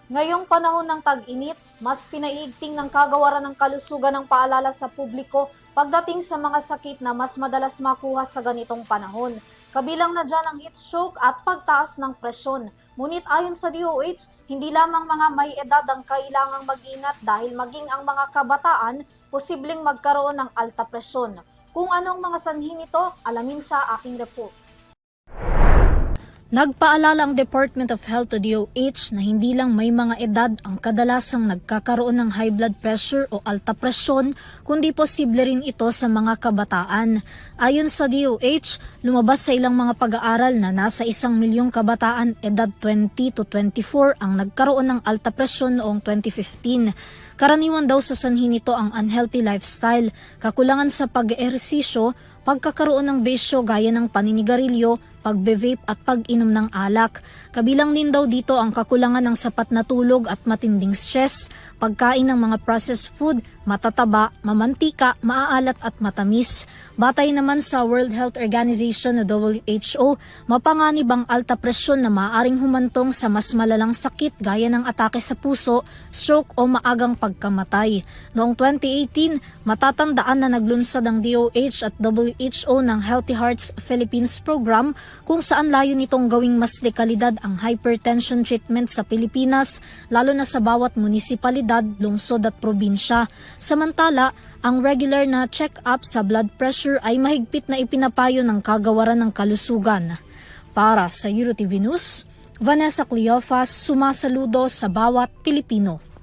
Ngayong panahon ng tag-init, mas pinaiigting ng kagawaran ng kalusugan ng paalala sa publiko pagdating sa mga sakit na mas madalas makuha sa ganitong panahon. Kabilang na dyan ang heat stroke at pagtaas ng presyon. Ngunit ayon sa DOH, hindi lamang mga may edad ang kailangang mag-ingat dahil maging ang mga kabataan posibleng magkaroon ng alta presyon. Kung anong mga sanhi nito, alamin sa aking report. Nagpaalala ang Department of Health to DOH na hindi lang may mga edad ang kadalasang nagkakaroon ng high blood pressure o alta presyon, kundi posible rin ito sa mga kabataan. Ayon sa DOH, lumabas sa ilang mga pag-aaral na nasa 1 milyong kabataan edad 20 to 24 ang nagkaroon ng alta presyon noong 2015. Karaniwan daw sa sanhi nito ang unhealthy lifestyle, kakulangan sa pag-ehersisyo, pagkakaroon ng bisyo gaya ng paninigarilyo, pagbe-vape at pag-inom ng alak. Kabilang din daw dito ang kakulangan ng sapat na tulog at matinding stress, pagkain ng mga processed food, matataba, mamantika, maaalat at matamis. Batay naman sa World Health Organization o WHO, mapanganib ang alta presyon na maaaring humantong sa mas malalang sakit gaya ng atake sa puso, stroke o maagang pagkamatay. Noong 2018, matatandaan na naglunsad ang DOH at WHO ng Healthy Hearts Philippines program kung saan layo nitong gawing mas dekalidad ang hypertension treatment sa Pilipinas, lalo na sa bawat munisipalidad, lungsod at probinsya. Samantala, ang regular na check-up sa blood pressure ay mahigpit na ipinapayo ng kagawaran ng kalusugan. Para sa EuroTV News, Vanessa Cleofas, sumasaludo sa bawat Pilipino.